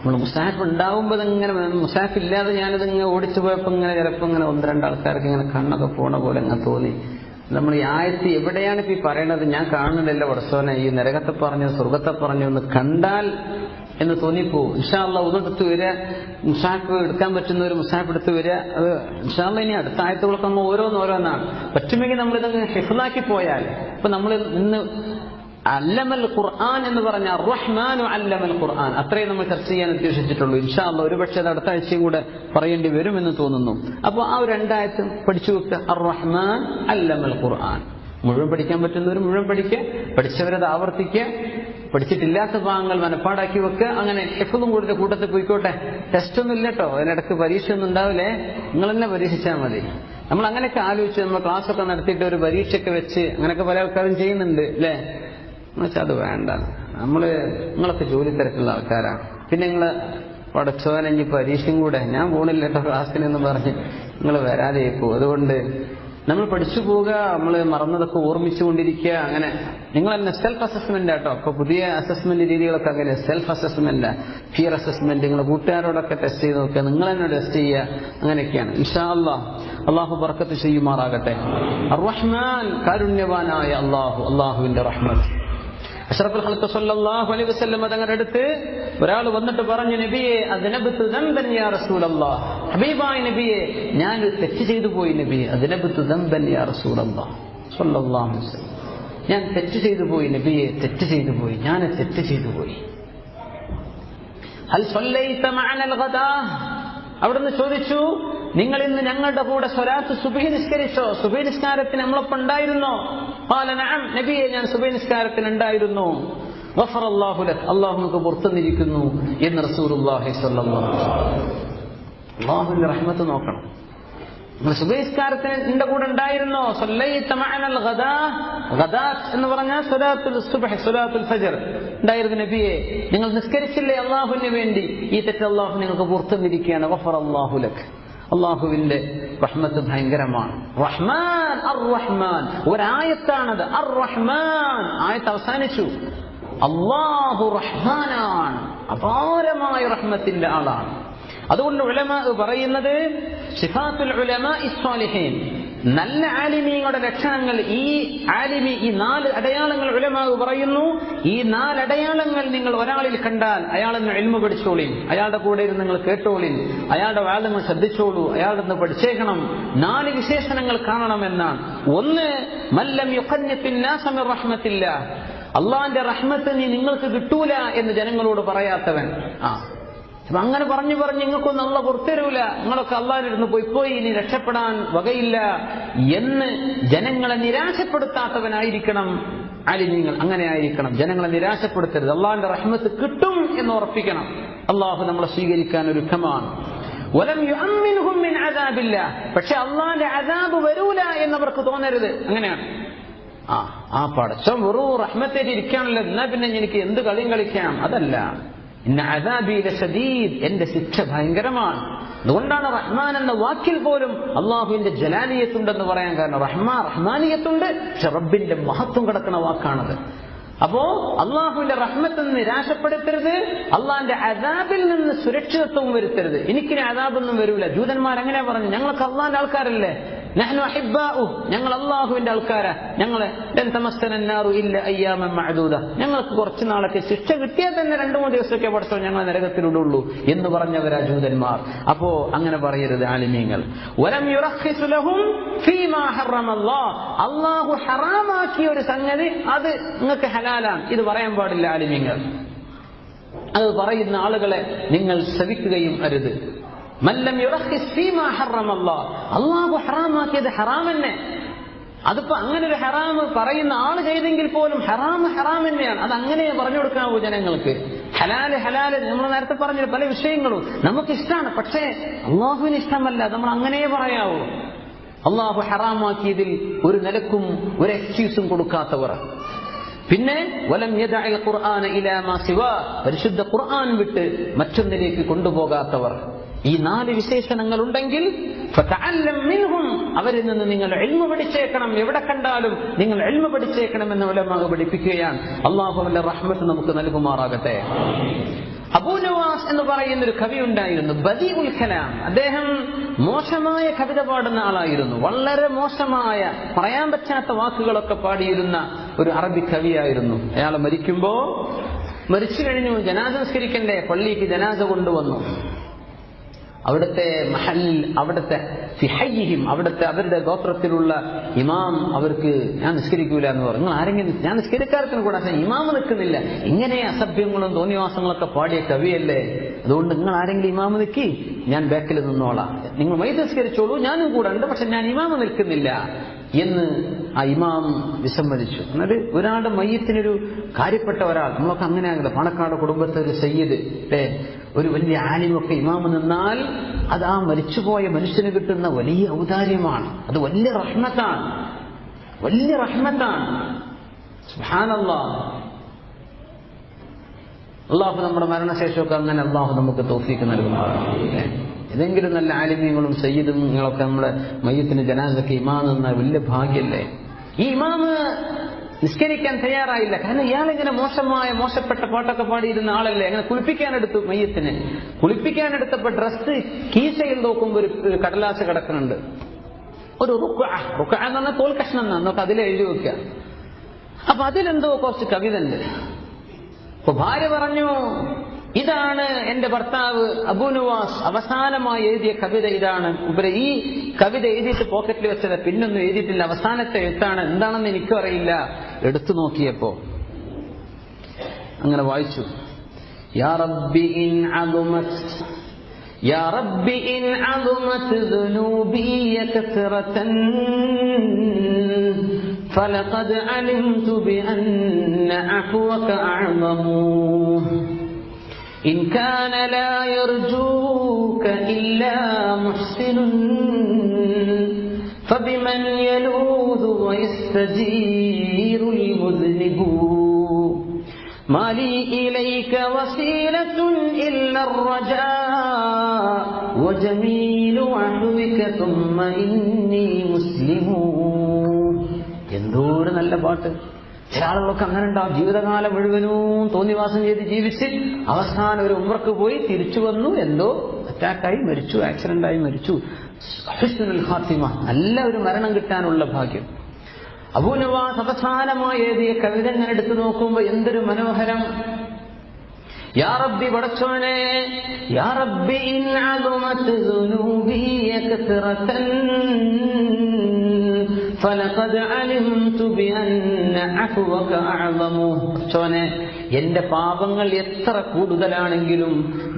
നമ്മൾ മുസാഫ് ഉണ്ടാവുമ്പോൾ ഇങ്ങനെ മുസാഫ് ഇല്ലാതെ ഞാനിതിങ്ങനെ ഓടിച്ചു പോയപ്പോൾ ഇങ്ങനെ ചിലപ്പോൾ ഇങ്ങനെ 1-2 ആൾക്കാർക്ക് ഇങ്ങനെ കണ്ണൊക്കെ പോണ പോലെ അങ്ങനെ തോന്നി. നമ്മൾ ഈ ആയത്ത് എവിടെയാണ് ഇപ്പൊ ഈ പറയണത്? ഞാൻ കാണുന്നില്ല പടച്ചോനെ, ഈ നരകത്തെ പറഞ്ഞു സ്വർഗത്തെ പറഞ്ഞു ഒന്ന് കണ്ടാൽ എന്ന് തോന്നിപ്പോവും. ഇൻഷാ അല്ലാഹ് ഉദെടുത്ത് വരിക, മുസാഫ് എടുക്കാൻ പറ്റുന്ന ഒരു മുസാഫ് എടുത്ത് വരിക. അത് ഇൻഷാ അല്ലാഹ് ഇനി അടുത്ത ആയത്തുകളൊക്കെ നമ്മൾ ഓരോന്നോരോന്നാണ്. പറ്റുമെങ്കിൽ നമ്മളിതങ്ങ് ഹിഫ്ളാക്കി പോയാൽ, ഇപ്പൊ നമ്മൾ ഇന്ന് അല്ലമൽ ഖുർആൻ എന്ന് പറഞ്ഞ റഹ്മാനു അല്ലമൽ ഖുർആൻ അത്രയും നമ്മൾ ചർച്ച ചെയ്യാൻ ഉദ്ദേശിച്ചിട്ടുള്ളൂ. ഇൻഷാ അല്ലാഹ് ഒരുപക്ഷെ അത് അടുത്ത ആഴ്ചയും കൂടെ പറയേണ്ടി വരുമെന്ന് തോന്നുന്നു. അപ്പോൾ ആ 2 ആയത്തും പഠിച്ചു വെക്കുക. അർ-റഹ്മാൻ അല്ലമൽ ഖുർആൻ മുഴുവൻ പഠിക്കാൻ പറ്റുന്നവർ മുഴുവൻ പഠിക്കുക, പഠിച്ചവരത് ആവർത്തിക്കുക, പഠിച്ചിട്ടില്ലാത്ത ഭാഗങ്ങൾ മനപ്പാടാക്കി വെക്കുക. അങ്ങനെ ഹിഫ്ളും കൂടെ കൂട്ടത്തിൽ പോയിക്കോട്ടെ. ടെസ്റ്റ് ഒന്നും ഇല്ല കേട്ടോ, അതിനിടക്ക് പരീക്ഷ ഒന്നും ഉണ്ടാവില്ലേ, നിങ്ങൾ തന്നെ പരീക്ഷിച്ചാൽ മതി. നമ്മൾ അങ്ങനെയൊക്കെ ആലോചിച്ച് നമ്മൾ ക്ലാസ്സൊക്കെ നടത്തിയിട്ട് ഒരു പരീക്ഷയൊക്കെ വെച്ച് അങ്ങനെയൊക്കെ പല ആൾക്കാരും ചെയ്യുന്നുണ്ട് അല്ലേ. എന്നുവെച്ചാൽ അത് വേണ്ട. നിങ്ങളൊക്കെ ജോലി തിരക്കുള്ള ആൾക്കാരാണ്. പിന്നെ നിങ്ങൾ പഠിച്ചവനെങ്കിൽ പരീക്ഷയും കൂടെ ഞാൻ പോണില്ല കേട്ടോ ക്ലാസ്സിനെന്ന് പറഞ്ഞ് നിങ്ങൾ വരാതെ പോകും. അതുകൊണ്ട് നമ്മൾ പഠിച്ചു പോവുക, നമ്മൾ മറന്നതൊക്കെ ഓർമ്മിച്ചുകൊണ്ടിരിക്കുക. അങ്ങനെ നിങ്ങൾ തന്നെ സെൽഫ് അസസ്മെന്റ് ആട്ടോ. ഇപ്പൊ പുതിയ അസസ്മെന്റ് രീതികളൊക്കെ അങ്ങനെ സെൽഫ് അസസ്മെന്റ്, ഫിയർ അസസ്മെന്റ്, നിങ്ങൾ കൂട്ടുകാരോടൊക്കെ ടെസ്റ്റ് ചെയ്ത് നോക്കുക, നിങ്ങൾ തന്നെ ടെസ്റ്റ് ചെയ്യുക. അങ്ങനെയൊക്കെയാണ്. ഇൻഷാ അല്ലാഹ് അള്ളാഹു ബർക്കത്ത് ചെയ്യുമാറാകട്ടെ. അർ-റഹ്മാൻ കാരുണ്യവാനായ അള്ളാഹു, അള്ളാഹുവിന്റെ റഹ്മത്ത്. അഷ്റഫുൽ ഖൽഖ് സല്ലല്ലാഹു അലൈഹി വസല്ലം തങ്ങളുടെ അടുത്ത് ഒരാൾ വന്നിട്ട് പറഞ്ഞു, നബിയെ അദ്നബതു ദംബൻ യാ റസൂലല്ലാഹ്, ഹബീബായ നബിയെ ഞാൻ തെറ്റ് ചെയ്തു പോയി നബിയെ. അദ്നബതു ദംബൻ യാ റസൂലല്ലാഹ് സല്ലല്ലാഹു അലൈഹി വസല്ലം, ഞാൻ തെറ്റ് ചെയ്തു പോയി നബിയെ, തെറ്റ് ചെയ്തു പോയി, ഞാൻ തെറ്റ് ചെയ്തു പോയി. ഹൽ സല്ലൈത മഅനൽ ഗദാ, അവിടുന്ന് ചോദിച്ചു, നിങ്ങൾ ഇന്ന് ഞങ്ങളുടെ കൂടെ സ്വലാത്ത് സുബ്ഹി നിസ്കരിച്ചോ? സുബ്ഹി നിസ്കാരത്തിന് നമ്മളൊപ്പം ഉണ്ടായിരുന്നോ? ഖാല നഅം, നബിയെ ഞാൻ സുബ്ഹി നിസ്കാരത്തിന് ഉണ്ടായിരുന്നു. ഗഫറല്ലാഹു ലക്, അല്ലാഹു നിങ്ങൾക്ക് പുറത്തുനിന്നിരിക്കുന്നു എന്ന് റസൂലുള്ളാഹി സ്വല്ലല്ലാഹു അലൈഹി വസല്ലം. അല്ലാഹുവിന്റെ റഹ്മത്ത് നോക്കണം. നിങ്ങൾ സുബ്ഹി നിസ്കാരത്തിന് നിന്റെ കൂടെ ഉണ്ടായിരുന്നോ? സല്ലൈത മഅനൽ ഗദാ, ഗദാത്ത് എന്ന് പറഞ്ഞാൽ സ്വലാത്തുൽ സുബ്ഹ്, സ്വലാത്തുൽ ഫജ്ർ ഉണ്ടായിരുന്നു നബിയെ. നിങ്ങൾ നിസ്കരിച്ചില്ലേ അല്ലാഹുവിന് വേണ്ടി? ഈ തെറ്റ് അല്ലാഹു നിങ്ങൾക്ക് പുറത്തുനിന്നിരിക്കുകയാണ്. ഗഫറല്ലാഹു ലക്, അള്ളാഹുവിന്റെ റഹ്മത്ത് ഭയങ്കരമാണ്. റഹ്മാൻ അർ-റഹ്മാൻ ഒരായത്താണത്. അർ-റഹ്മാൻ ആയത്ത് അവസാനിച്ചു. അള്ളാഹു റഹ്മാനാണ്, അപാരമായ റഹ്മത്തിന്റെ ആളാണ്. അതുകൊണ്ട് ഉലമാ പറയുന്നത് സിഫാത്തുൽ ഉലമാഇ സ്വാലിഹീൻ, നല്ല ആലിമീങ്ങളുടെ ലക്ഷണങ്ങൾ. ഈ ആലിമി ഈ 4 അടയാളങ്ങൾ ഉലമാ പറയുന്നു. ഈ 4 അടയാളങ്ങൾ നിങ്ങൾ ഒരാളിൽ കണ്ടാൽ അയാളെന്ന് ഇൽമു പഠിച്ചോളി, അയാളുടെ കൂടെ ഇരുന്ന് നിങ്ങൾ കേട്ടോളി, അയാളുടെ വാദങ്ങൾ ശ്രദ്ധിച്ചോളൂ, അയാളുടെ നിന്ന് പഠിച്ചേക്കണം. 4 വിശേഷണങ്ങൾ കാണണമെന്നാണ്. ഒന്ന്, മല്ലം യുഖന്നിത്തിൻ നാസ മിർ റഹ്മത്തില്ലാഹ്, അള്ളാന്റെ റഹ്മത്ത് നീ നിങ്ങൾക്ക് കിട്ടൂല എന്ന് ജനങ്ങളോട് പറയാത്തവൻ. അങ്ങനെ പറഞ്ഞു നിങ്ങൾക്കൊന്നും അള്ളാഹ് പുറത്തരൂല, നിങ്ങളൊക്കെ അള്ളാഹിന്റെ പോയി ഇനി രക്ഷപ്പെടാൻ വകയില്ല എന്ന് ജനങ്ങളെ നിരാശപ്പെടുത്താത്തവനായിരിക്കണം ആലിമീങ്ങൾ. അങ്ങനെ ആയിരിക്കണം, ജനങ്ങളെ നിരാശപ്പെടുത്തരുത്. അള്ളാഹിന്റെ റഹ്മത്ത് കിട്ടും എന്ന് ഉറപ്പിക്കണം. അള്ളാഹു നമ്മളെ സ്വീകരിക്കാൻ ഒരുക്കമാണ്. വലം യുഅമ്മിൻഹും മിൻ അദാബില്ലാഹ്, പക്ഷെ അള്ളാഹിന്റെ അദാബ് വരൂല എന്നവർക്ക് തോന്നരുത്. അങ്ങനെയാണ്. പടച്ചോൻ വെറു റഹ്മത്തേറ്റ് ഇരിക്കാണല്ലോ, എന്നാ പിന്നെ എനിക്ക് എന്ത് കളിയും കളിക്കാം, അതല്ല. ഇന്ന അദാബി ലശദീദ്, എന്റെ ശിക്ഷ ഭയങ്കരമാണ്. അതുകൊണ്ടാണ് റഹ്മാൻ എന്ന വാക്കിൽ പോലും അള്ളാഹുവിന്റെ ജലാലിയത്തുണ്ടെന്ന് പറയാൻ കാരണം. റഹ്മാനിയത്തുണ്ട്, പക്ഷെ റബ്ബിന്റെ മഹത്വം കിടക്കുന്ന വാക്കാണത്. അപ്പോ അള്ളാഹുവിന്റെ റഹ്മത്ത് നിരാശപ്പെടുത്തരുത്, അള്ളാഹിന്റെ അദാബിൽ നിന്ന് സുരക്ഷിതത്വവും വരുത്തരുത്. എനിക്കിനി അദാബൊന്നും വരൂല. ജൂതന്മാർ എങ്ങനെയാ പറഞ്ഞു? ഞങ്ങളൊക്കെ അള്ളാഹിന്റെ ആൾക്കാരല്ലേ, നഹ്നു അഹിബ്ബാഉ, ഞങ്ങൾ അള്ളാഹുവിന്റെ ആൾക്കാരാ, ഞങ്ങളെ ലൻ തമസ്സന അന്നാറു ഇല്ല അയ്യാമൻ മഅദൂദ, ഞങ്ങൾക്ക് കുറച്ചു നാളൊക്കെ ശിക്ഷ കിട്ടിയാൽ തന്നെ 2-3 ദിവസമൊക്കെ പഠിച്ചോ ഞങ്ങൾ നരകത്തിലുള്ളൂ എന്ന് പറഞ്ഞവരാ ജൂതന്മാർ. അപ്പോ അങ്ങനെ പറയരുത് ആലിമീങ്ങൾ. വലം യുറഖിസു ലഹും ഫീമാ ഹറമല്ലാഹ്, അല്ലാഹു ഹറാമാക്കിയ ഒരു സംഗതി അത് നിങ്ങൾക്ക് ഹലാലാണ്, ഇത് പറയാൻ പാടില്ല ആലിമീങ്ങൾ. അത് പറയുന്ന ആളുകളെ നിങ്ങൾ ശ്രവിക്കുകയും അരുത്. മല്ലം യുറഖിസ് ഫീമാ ഹറമല്ലാഹ്, അല്ലാഹു ഹറാമാക്കിയത് ഹറാം തന്നെ. അതിപ്പോ അങ്ങനെ ഒരു ഹറാം പറയുന്ന ആള് ചെയ്തെങ്കിൽ പോലും ഹറാം തന്നെയാണ്. അത് അങ്ങനെ പറഞ്ഞു കൊടുക്കാവൂ ജനങ്ങൾക്ക്. ഹലാല് നമ്മൾ നേരത്തെ പറഞ്ഞ പല വിഷയങ്ങളും നമുക്കിഷ്ടമാണ്, പക്ഷേ അള്ളാഹുവിന് ഇഷ്ടമല്ല, നമ്മൾ അങ്ങനെ പറയാവൂ. അള്ളാഹു ഹറാമാക്കിയതിൽ ഒരു നിലക്കും ഒരു എക്സ്ക്യൂസും കൊടുക്കാത്തവർ. പിന്നെ വലം യദഅൽ ഖുർആന ഇലാ മാ സിവാ, പരിശുദ്ധ ഖുർആൻ വിട്ട് മറ്റൊന്നിലേക്ക് കൊണ്ടുപോകാത്തവർ. ഈ 4 വിശേഷണങ്ങൾ ഉണ്ടെങ്കിൽ ഫതഅല്ലം മിൻഹും, അവരിൽ നിന്ന് നിങ്ങൾ ഇൽമു പഠിച്ചേക്കണം. എവിടെ കണ്ടാലും നിങ്ങൾ ഇൽമു പഠിച്ചേക്കണമെന്ന് ഉലമാ പഠിപ്പിക്കുകയാണ്. അല്ലാഹുവിന്റെ റഹ്മത്ത് നമുക്ക് നൽകുമാറാകട്ടെ. അബൂ നവാസ് എന്ന് പറയുന്നൊരു കവി ഉണ്ടായിരുന്നു, ബദീഉൽ കലാം. അദ്ദേഹം മോശമായ കവിത പാടുന്ന ആളായിരുന്നു. വളരെ മോശമായ, പറയാൻ പറ്റാത്ത വാക്കുകളൊക്കെ പാടിയിരുന്ന ഒരു അറബി കവിയായിരുന്നു. അയാൾ മരിച്ചു കഴിഞ്ഞു. ജനാസ നിസ്കരിക്കണ്ടേ, പള്ളിക്ക് ജനാസ കൊണ്ടുവന്നു. അവിടുത്തെ മഹല്ലിൽ, അവിടുത്തെ ഫിഹയ്യിഹിം, അവിടുത്തെ അവരുടെ ഗോത്രത്തിലുള്ള ഇമാം അവർക്ക് ഞാൻ നിസ്കരിക്കൂല എന്ന് പറഞ്ഞു. നിങ്ങൾ ആരെങ്കിലും, ഞാൻ നിസ്കരിക്കാരത്തിന് കൂടെ ഇമാമ് നിൽക്കുന്നില്ല. ഇങ്ങനെ അസഭ്യങ്ങളും തോന്നിവാസങ്ങളൊക്കെ പാടിയ കവിയല്ലേ, അതുകൊണ്ട് നിങ്ങൾ ആരെങ്കിലും ഇമാമ് നിൽക്കി, ഞാൻ ബാക്കിൽ നിന്നോളാം, നിങ്ങൾ മയ്യിത്ത് നിസ്കരിച്ചോളൂ, ഞാനും കൂടെ ഉണ്ട്, പക്ഷെ ഞാൻ ഇമാമ് നിൽക്കുന്നില്ല എന്ന് ആ ഇമാം വിസമ്മതിച്ചു. എന്നിട്ട് ഒരാളുടെ മയ്യത്തിനൊരു കാര്യപ്പെട്ട ഒരാൾ, നമ്മളൊക്കെ അങ്ങനെയാണല്ലോ, പാണക്കാട് കുടുംബത്തെ ഒരു സയ്യിദ്, ഒരു വലിയ ആലിമൊക്കെ ഇമാമ് നിന്നാൽ അത് ആ മരിച്ചുപോയ മനുഷ്യന് കിട്ടുന്ന വലിയ ഔദാര്യമാണ്. അത് വലിയ റഹ്മത്താണ്, വലിയ റഹ്മത്താണ്. സുബ്ഹാനല്ലാഹ്. അള്ളാഹു നമ്മുടെ മരണശേഷമൊക്കെ അങ്ങനെ അള്ളാഹു നമുക്ക് തൗഫീഖ് നൽകുന്നതാണ്. ഏതെങ്കിലും നല്ല ആലിമ്യങ്ങളും സയ്യിദുങ്ങളൊക്കെ നമ്മുടെ മയ്യത്തിന് ജനാസയ്ക്ക് ഇമാം എന്ന വലിയ ഭാഗ്യല്ലേ. ഈ ഇമാമ് നിസ്കരിക്കാൻ തയ്യാറായില്ല. കാരണം ഇയാളിങ്ങനെ മോശപ്പെട്ട പാട്ടൊക്കെ പാടിയിരുന്ന ആളല്ലേ. അങ്ങനെ കുളിപ്പിക്കാനെടുത്തു മയ്യത്തിന്. കുളിപ്പിക്കാനെടുത്തപ്പോ ഡ്രസ്സ് കീശയിൽ നോക്കുമ്പോ ഒരു കടലാസ് കിടക്കുന്നുണ്ട്. ഒരു റുക്അ എന്ന് പറഞ്ഞാൽ തോൽ കഷ്ണം എന്നാ, നമുക്ക് അതിൽ എഴുതി വെക്കുക. അപ്പൊ അതിലെന്തോ കുറച്ച് കവിത ഉണ്ട്. അപ്പൊ ഭാര്യ പറഞ്ഞു, ഇതാണ് എന്റെ ഭർത്താവ് അബൂ നുവാസ് അവസാനമായി എഴുതിയ കവിത, ഇതാണ്. ഈ കവിത എഴുതിയിട്ട് പോക്കറ്റിൽ വെച്ചത്, പിന്നൊന്നും എഴുതിയിട്ടില്ല, അവസാനത്തെ എഴുത്താണ്, എന്താണെന്ന് എനിക്കും അറിയില്ല. എടുത്തു നോക്കിയപ്പോ അങ്ങനെ വായിച്ചു, യാ റബ്ബി ഇൻ അദുമത് ദുനൂബി കസറതൻ ഫലഖദ് അലിംതു ബിഅന്ന അഫ്വക അഅ്ളമു إن كان لا يرجوك إلا محسن فبمن يلوذ ويستجير المذنب ما لي إليك وسيلة إلا الرجاء وجميل عفوك ثم إني مسلم. എന്തോരം നല്ല പാട്ട്. ചില ആളുകളൊക്കെ അങ്ങനെ ഉണ്ടാവും, ജീവിതകാലം മുഴുവനും തോന്നിവാസം ചെയ്ത് ജീവിച്ച് അവസാനം ഒരു ഉംറക്ക് പോയി തിരിച്ചു വന്നു, എന്തോ അറ്റാക്കായി മരിച്ചു, ആക്സിഡന്റായി മരിച്ചു. ഹുസ്നുൽ ഖാത്തിമ, നല്ല ഒരു മരണം കിട്ടാനുള്ള ഭാഗ്യം. അബൂ നുവാസ് അവസാനമായി എഴുതിയ കവിത ഞാൻ എടുത്തു നോക്കുമ്പോ എന്തൊരു മനോഹരം. യാ റബ്ബി, പടച്ചോനെ, യാ റബ്ബി ഇൻ അദുമത് ദുനൂബി കസറതൻ ഫലഖദ് അലിംതു ബിഅന്ന അഫ്വക അഅ്ളമു. പടച്ചോനെ, എന്റെ പാപങ്ങൾ എത്ര കൂടുതലാണെങ്കിലും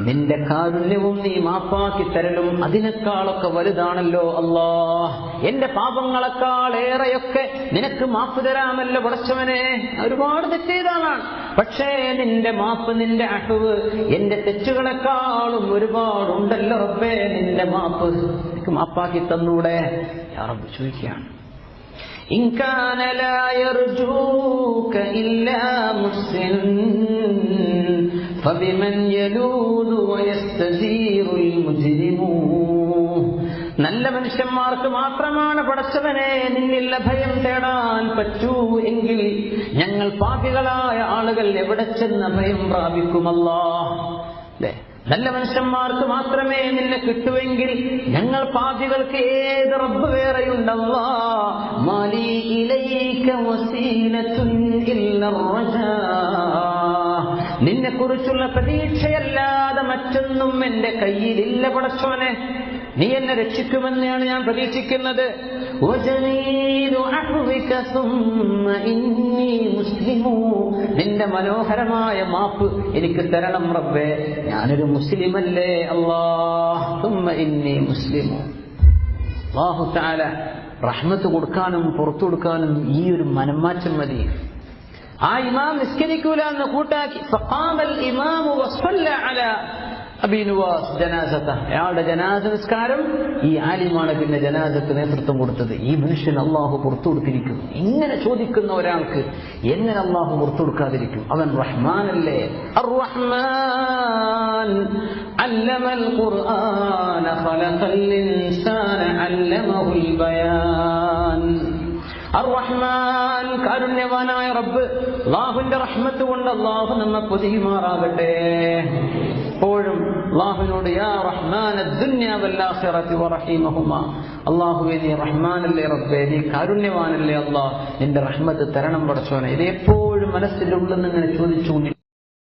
നിന്റെ കാരുണ്യവും നീ മാപ്പാക്കി തരലും അതിനേക്കാളൊക്കെ വലുതാണല്ലോ അല്ലാഹ്. എന്റെ പാപങ്ങളെക്കാൾ ഏറെയൊക്കെ നിനക്ക് മാപ്പ് തരാമല്ലോ പടച്ചവനെ. ഒരുപാട് തെറ്റെയ്താണ്, പക്ഷേ നിന്റെ മാപ്പ്, നിന്റെ അഹ്വ് എന്റെ തെറ്റുകളെക്കാളും ഒരുപാടുണ്ടല്ലോ റബ്ബേ. നിന്റെ മാപ്പ് എനിക്ക് മാപ്പാക്കി തന്നൂടെ യാ റബ്ബ് ചോദിക്കുകയാണ്. إن كان لا يرجوك إلا محسن فبمن يلوذ ويستجير المجرم. നല്ല മനുഷ്യന്മാർക്ക് മാത്രമാണ് പടച്ചവനെ നിന്നിൽ അഭയം തേടാൻ പറ്റൂ എങ്കിൽ ഞങ്ങൾ പാപികളായ ആളുകൾ എവിടെ ചെന്ന് അഭയം പ്രാപിക്കുമല്ലാഹ്. നല്ല മനുഷ്യന്മാർക്ക് മാത്രമേ നിന്നെ കിട്ടുമെങ്കിൽ ഞങ്ങൾ പാപികൾക്ക് ഏത് റബ്ബ് വേറെയുണ്ടല്ലാ. മാലി ഇലൈക വസീലത്തുൻ ഇല്ലർ റജാ. നിന്നെ കുറിച്ചുള്ള പ്രതീക്ഷയല്ലാതെ മറ്റൊന്നും എന്റെ കയ്യിലില്ല പടച്ചോനെ. നീ എന്നെ രക്ഷിക്കുമെന്നാണ് ഞാൻ പ്രതീക്ഷിക്കുന്നത്. നിന്റെ മനോഹരമായ മാപ്പ് എനിക്ക് തരണം റബ്ബേ, ഞാനൊരു മുസ്ലിമല്ലേ അല്ലാഹ്. ഇന്നി മുസ്ലിമു. അല്ലാഹു തആല റഹ്മത്ത് കൊടുക്കാനും പുറത്തു കൊടുക്കാനും ഈ ഒരു മനംമാറ്റം മതി. ആ ഇമാം നിസ്കരിക്കൂല എന്ന് കൂട്ടാക്കി. ഫഖാമൽ ഇമാമു വസല്ല അലാ അബീ നുവാസ് ജനാസത. അയാളുടെ ജനാസ നിസ്കാരം ഈ ആലിമാണ് പിന്നെ ജനാസക്ക് നേതൃത്വം കൊടുത്തത്. ഈ മനുഷ്യൻ അള്ളാഹു പുറത്തു കൊടുത്തിരിക്കും. ഇങ്ങനെ ചോദിക്കുന്ന ഒരാൾക്ക് എങ്ങനെ അള്ളാഹു പുറത്തു കൊടുക്കാതിരിക്കും? അവൻ റഹ്മാനല്ലേ. അർ-റഹ്മാൻ അല്ലമൽ ഖുർആന ഖലഖൽ ഇൻസാന അല്ലമഹുൽ ബയാൻ. അർ-റഹ്മാൻ കാരുണ്യവാനായ റബ്ബ്, അല്ലാഹുവിന്റെ റഹ്മത്ത് കൊണ്ട് അല്ലാഹു നമ്മെ പൊതിയുമാറാകട്ടെ. എപ്പോഴും അള്ളാഹുവിനോട് യാ റഹ്മാന ദുനിയ വൽ ആഖിറതി വറഹീമഹുമാ, അള്ളാഹുവേ നീ റഹ്മാനല്ലേ റബ്ബേ, നീ കാരുണ്യവാനല്ലേ അല്ലാഹ്, നിന്റെ റഹ്മത്ത് തരണം പടച്ചോനെ. ഇത് എപ്പോഴും മനസ്സിന്റെ ഉള്ളിൽ നിന്ന് ഇങ്ങനെ ചോദിച്ചു